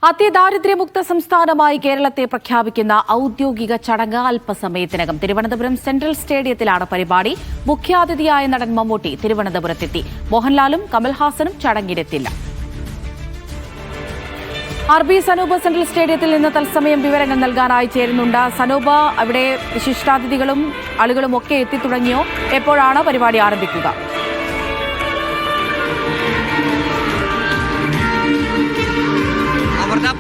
അതിദാരിദ്ര്യമുക്ത സംസ്ഥാനമായി കേരളത്തെ പ്രഖ്യാപിക്കുന്ന ഔദ്യോഗിക ചടങ്ങ് അല്പസമയത്തിനകം തിരുവനന്തപുരം സെൻട്രൽ സ്റ്റേഡിയത്തിലാണ് പരിപാടി. മുഖ്യാതിഥിയായ നടൻ മമ്മൂട്ടി തിരുവനന്തപുരത്തെത്തി. മോഹൻലാലും കമൽഹാസനും ചടങ്ങിലെത്തില്ല. RB സനൂപ് സെൻട്രൽ സ്റ്റേഡിയത്തിൽ നിന്ന് തത്സമയം വിവരങ്ങൾ നൽകാനായി ചേരുന്നുണ്ട്. സനൂപ്, അവിടെ വിശിഷ്ടാതിഥികളും ആളുകളും ഒക്കെ എത്തിത്തുടങ്ങിയോ? എപ്പോഴാണ് പരിപാടി ആരംഭിക്കുക?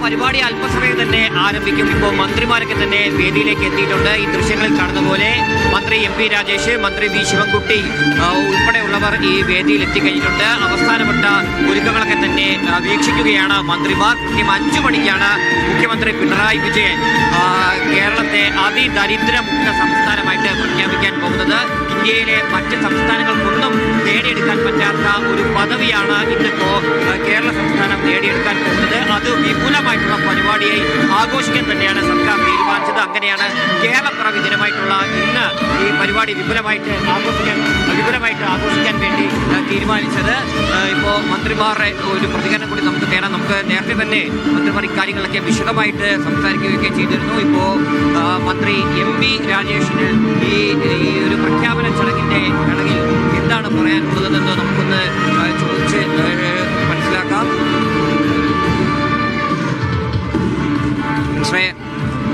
പരിപാടി അല്പസമയം തന്നെ ആരംഭിക്കും. ഇപ്പോൾ മന്ത്രിമാരൊക്കെ തന്നെ വേദിയിലേക്ക് എത്തിയിട്ടുണ്ട്. ഈ ദൃശ്യങ്ങളിൽ കാണുന്ന പോലെ മന്ത്രി MP രാജേഷ്, മന്ത്രി V ശിവൻകുട്ടി ഉൾപ്പെടെയുള്ളവർ ഈ വേദിയിൽ എത്തിക്കഴിഞ്ഞിട്ടുണ്ട്. അവസാനപ്പെട്ട ഒരുക്കങ്ങളൊക്കെ തന്നെ വീക്ഷിക്കുകയാണ് മന്ത്രിമാർ. കൃത്യം 5 മണിക്കാണ് മുഖ്യമന്ത്രി പിണറായി വിജയൻ കേരളത്തെ അതിദരിദ്രമുക്ത സംസ്ഥാനമായിട്ട് പ്രഖ്യാപിക്കാൻ പോകുന്നത്. ഇന്ത്യയിലെ മറ്റ് സംസ്ഥാനങ്ങൾക്കൊന്നും നേടിയെടുക്കാൻ പറ്റാത്ത ഒരു പദവിയാണ് ഇന്നിപ്പോ കേരള സംസ്ഥാനം നേടിയെടുക്കാൻ പോകുന്നത്. അത് വിപുലമായിട്ടുള്ള പരിപാടിയായി ആഘോഷിക്കാൻ തന്നെയാണ് സർക്കാർ തീരുമാനിച്ചത്. അങ്ങനെയാണ് കേരളപ്പിറവി ദിനമായിട്ടുള്ള ഇന്ന് ഈ പരിപാടി വിപുലമായിട്ട് ആഘോഷിക്കാൻ വേണ്ടി തീരുമാനിച്ചത്. ഇപ്പോൾ മന്ത്രിമാരുടെ ഒരു പ്രതികരണം കൂടി നമുക്ക് തേടാം. നമുക്ക് നേരത്തെ തന്നെ മന്ത്രിമാർ ഇക്കാര്യങ്ങളൊക്കെ വിശദമായിട്ട് സംസാരിക്കുകയൊക്കെ ചെയ്തിരുന്നു. ഇപ്പോൾ മന്ത്രി MP രാജേഷിന് ഈ ഒരു പ്രഖ്യാപന ചടങ്ങിന്റെ വേളയിൽ എന്താണ് പറയാനുള്ളതെന്ന് നമുക്കൊന്ന് ചോദിച്ച് മനസ്സിലാക്കാം.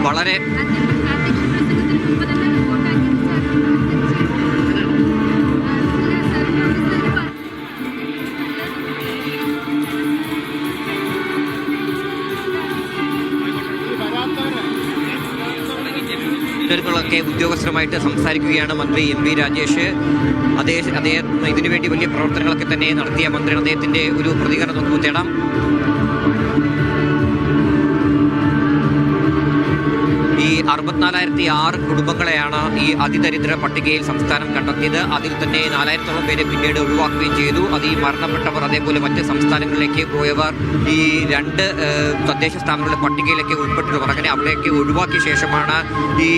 വളരെ ൊക്കെ ഉദ്യോഗസ്ഥരുമായിട്ട് സംസാരിക്കുകയാണ് മന്ത്രി MP രാജേഷ്. അദ്ദേഹം ഇതിനുവേണ്ടി വലിയ പ്രവർത്തനങ്ങളൊക്കെ തന്നെ നടത്തിയ മന്ത്രി, അദ്ദേഹത്തിന്റെ ഒരു പ്രതികരണം നമുക്ക് തേടാം. ഈ 64,006 കുടുംബങ്ങളെയാണ് ഈ അതിദരിദ്ര പട്ടികയിൽ സംസ്ഥാനം കണ്ടെത്തിയത്. അതിൽ തന്നെ 4,000-ഓളം പേരെ പിന്നീട് ഒഴിവാക്കുകയും ചെയ്തു. അത് ഈ മരണപ്പെട്ടവർ, അതേപോലെ മറ്റ് സംസ്ഥാനങ്ങളിലേക്ക് പോയവർ, ഈ 2 തദ്ദേശ സ്ഥാപനങ്ങളുടെ പട്ടികയിലേക്ക് ഉൾപ്പെട്ടിട്ടവർ, അങ്ങനെ അവിടെയൊക്കെ ഒഴിവാക്കിയ ശേഷമാണ് ഈ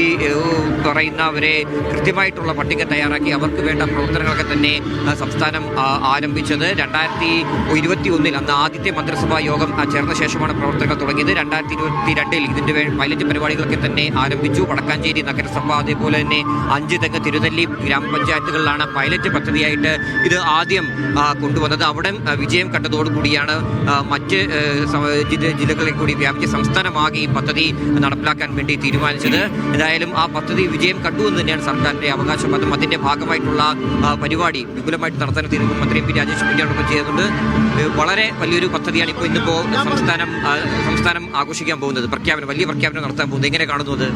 പറയുന്നവരെ കൃത്യമായിട്ടുള്ള പട്ടിക തയ്യാറാക്കി അവർക്ക് വേണ്ട പ്രവർത്തനങ്ങളൊക്കെ തന്നെ സംസ്ഥാനം ആരംഭിച്ചത്. 2021 അന്ന് ആദ്യത്തെ മന്ത്രിസഭാ യോഗം ചേർന്ന ശേഷമാണ് പ്രവർത്തനങ്ങൾ തുടങ്ങിയത്. 2022 ഇതിന്റെ പൈലറ്റ് പരിപാടികളൊക്കെ തന്നെ ആരംഭിച്ചു. വടക്കാഞ്ചേരി നഗരസഭ, അതേപോലെ തന്നെ 5 തെങ്ങ് തിരുനെല്ലി ഗ്രാമപഞ്ചായത്തുകളിലാണ് പൈലറ്റ് പദ്ധതിയായിട്ട് ഇത് ആദ്യം കൊണ്ടുവന്നത്. അവിടെ വിജയം കണ്ടതോടുകൂടിയാണ് മറ്റ് ജില്ലകളിൽ കൂടി വ്യാപിച്ച സംസ്ഥാനമാകെ ഈ പദ്ധതി നടപ്പിലാക്കാൻ വേണ്ടി തീരുമാനിച്ചത്. എന്തായാലും ആ പദ്ധതി വിജയം കണ്ടു എന്ന് തന്നെയാണ് സർക്കാരിന്റെ അവകാശവാദം. അതിന്റെ ഭാഗമായിട്ടുള്ള പരിപാടി വിപുലമായിട്ട് നടത്താൻ മന്ത്രി MP രാജേഷ് കുഞ്ഞാടൊപ്പം ചെയ്യുന്നുണ്ട്. വളരെ വലിയൊരു പദ്ധതിയാണ് ഇന്നിപ്പോ സംസ്ഥാനം ആഘോഷിക്കാൻ പോകുന്നത്. വലിയ പ്രഖ്യാപനം നടത്താൻ പോകുന്നത്. എങ്ങനെ കാണുന്നത്?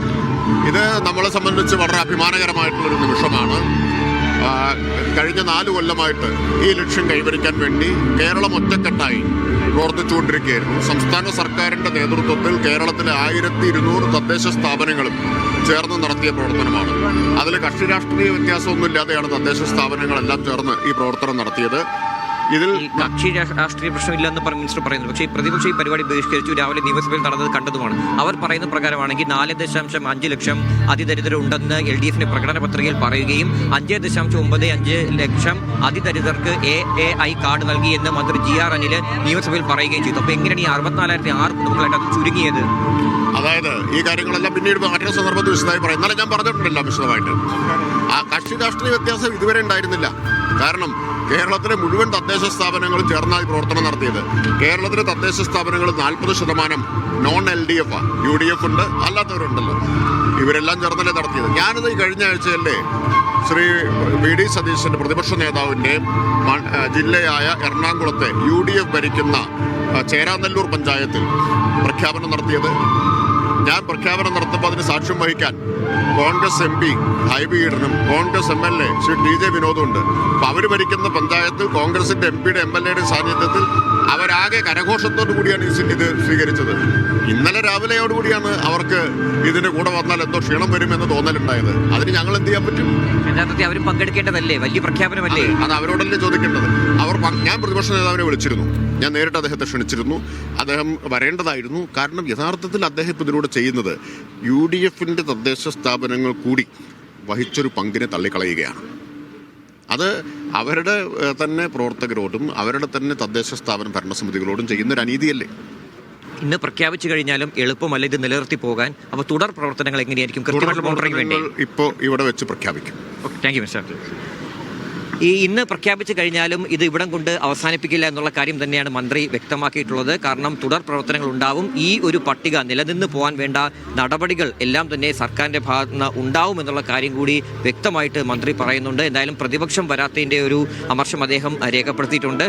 ഇത് നമ്മളെ സംബന്ധിച്ച് വളരെ അഭിമാനകരമായിട്ടുള്ളൊരു നിമിഷമാണ്. കഴിഞ്ഞ 4 കൊല്ലമായിട്ട് ഈ ലക്ഷ്യം കൈവരിക്കാൻ വേണ്ടി കേരളം ഒറ്റക്കെട്ടായി പ്രവർത്തിച്ചുകൊണ്ടിരിക്കുകയായിരുന്നു. സംസ്ഥാന സർക്കാരിന്റെ നേതൃത്വത്തിൽ കേരളത്തിലെ 1200 തദ്ദേശ സ്ഥാപനങ്ങളും ചേർന്ന് നടത്തിയ പ്രവർത്തനമാണ്. അതിൽ കക്ഷി രാഷ്ട്രീയ വ്യത്യാസമൊന്നുമില്ലാതെയാണ് തദ്ദേശ സ്ഥാപനങ്ങളെല്ലാം ചേർന്ന് ഈ പ്രവർത്തനം നടത്തിയത്. ഇതിൽ കക്ഷി രാഷ്ട്രീയ പ്രശ്നമില്ലെന്ന് മിനിസ്റ്റർ പറയുന്നു. പക്ഷേ പ്രതിപക്ഷം ഈ പരിപാടി ബഹിഷ്കരിച്ചു. രാവിലെ നിയമസഭയിൽ നടന്നത് കണ്ടതുമാണ്. അവർ പറയുന്ന പ്രകാരമാണെങ്കിൽ 4.5 ലക്ഷം അതിദരിദ്രർ ഉണ്ടെന്ന് LDFന്റെ പ്രകടന പത്രികയിൽ പറയുകയും 5.95 ലക്ഷം അതിദരിദ്രർക്ക് AAI കാർഡ് നൽകി എന്ന് മന്ത്രി GR അനിൽ നിയമസഭയിൽ പറയുകയും ചെയ്തു. അപ്പോൾ എങ്ങനെയാണ് ഈ 64,006 കുടുംബങ്ങളായിട്ട് അത് ചുരുങ്ങിയത്? അതായത് ഈ കാര്യങ്ങളെല്ലാം പിന്നീട് മറ്റൊരു സന്ദർഭത്തിൽ വിശദമായി പറയും. എന്നാലും ഞാൻ പറഞ്ഞിട്ടുണ്ടല്ലോ വിശദമായിട്ട്. ആ കക്ഷി രാഷ്ട്രീയ വ്യത്യാസം ഇതുവരെ ഉണ്ടായിരുന്നില്ല. കാരണം കേരളത്തിലെ മുഴുവൻ തദ്ദേശ സ്ഥാപനങ്ങളും ചേർന്നായി പ്രവർത്തനം നടത്തിയത്. കേരളത്തിലെ തദ്ദേശ സ്ഥാപനങ്ങൾ 40% നോൺ LDF, UDF ഉണ്ട്, അല്ലാത്തവരുണ്ടല്ലോ. ഇവരെല്ലാം ചേർന്നല്ലേ നടത്തിയത്. ഞാനിത് ഈ കഴിഞ്ഞ ആഴ്ചയല്ലേ ശ്രീ VD സതീശന്റെ പ്രതിപക്ഷ നേതാവിൻ്റെ ജില്ലയായ എറണാകുളത്തെ UDF ഭരിക്കുന്ന ചേരാനെല്ലൂർ പഞ്ചായത്തിൽ പ്രഖ്യാപനം നടത്തിയത്. ഞാൻ പ്രഖ്യാപനം നടത്തുമ്പോൾ അതിന് സാക്ഷ്യം വഹിക്കാൻ Congress MP Hibi ഈഡനും Congress MLA Shri TJ വിനോദും ഉണ്ട്. അപ്പോൾ അവർ ഭരിക്കുന്ന പഞ്ചായത്ത് കോൺഗ്രസിന്റെ MP-യുടെ MLA-യുടെ സാന്നിധ്യത്തിൽ അവരാകെ കരഘോഷത്തോടു കൂടിയാണ് ഇത് സ്വീകരിച്ചത്. ഇന്നലെ രാവിലെയോടുകൂടിയാണ് അവർക്ക് ഇതിന്റെ കൂടെ വന്നാൽ എന്തോ ക്ഷീണം വരുമെന്ന് തോന്നലുണ്ടായത്. അതിന് ഞങ്ങൾ എന്ത് ചെയ്യാൻ പറ്റും? യഥാർത്ഥത്തിൽ അവരും പങ്കെടുക്കേണ്ടതല്ലേ? വലിയ പ്രഖ്യാപനമല്ലേ? അത് അവരോടല്ലേ ചോദിക്കേണ്ടത്. ഞാൻ പ്രതിപക്ഷ നേതാവിനെ വിളിച്ചിരുന്നു. ഞാൻ നേരിട്ട് അദ്ദേഹത്തെ ക്ഷണിച്ചിരുന്നു. അദ്ദേഹം വരേണ്ടതായിരുന്നു. കാരണം യഥാർത്ഥത്തിൽ അദ്ദേഹം ഇതിലൂടെ ചെയ്യുന്നത് UDFന്റെ തദ്ദേശ സ്ഥാപനങ്ങൾ കൂടി വഹിച്ചൊരു പങ്കിനെ തള്ളിക്കളയുകയാണ്. അത് അവരുടെ തന്നെ പ്രവർത്തകരോടും അവരുടെ തന്നെ തദ്ദേശ സ്ഥാപന ഭരണസമിതികളോടും ചെയ്യുന്നൊരു അനീതിയല്ലേ? ഇന്ന് പ്രഖ്യാപിച്ചു കഴിഞ്ഞാലും എളുപ്പമല്ല ഇത് നിലനിർത്തി പോകാൻ. അപ്പോൾ തുടർ പ്രവർത്തനങ്ങൾ എങ്ങനെയായിരിക്കും? കൃത്യമായിട്ടുള്ള മോണിറ്ററിംഗ് വേണ്ടേ? ഇപ്പോൾ ഇവിടെ വെച്ച് പ്രഖ്യാപിക്കും. Thank you mister. ഈ ഇന്ന് പ്രഖ്യാപിച്ചു കഴിഞ്ഞാലും ഇത് ഇവിടം കൊണ്ട് അവസാനിപ്പിക്കില്ല എന്നുള്ള കാര്യം തന്നെയാണ് മന്ത്രി വ്യക്തമാക്കിയിട്ടുള്ളത്. കാരണം തുടർ പ്രവർത്തനങ്ങൾ ഉണ്ടാവും. ഈ ഒരു പട്ടിക നിലനിന്ന് പോകാൻ വേണ്ട നടപടികൾ എല്ലാം തന്നെ സർക്കാരിൻ്റെ ഭാഗത്ത് നിന്ന് ഉണ്ടാവും എന്നുള്ള കാര്യം കൂടി വ്യക്തമായിട്ട് മന്ത്രി പറയുന്നുണ്ട്. എന്തായാലും പ്രതിപക്ഷം വരാത്തതിൻ്റെ ഒരു അമർഷം അദ്ദേഹം രേഖപ്പെടുത്തിയിട്ടുണ്ട്.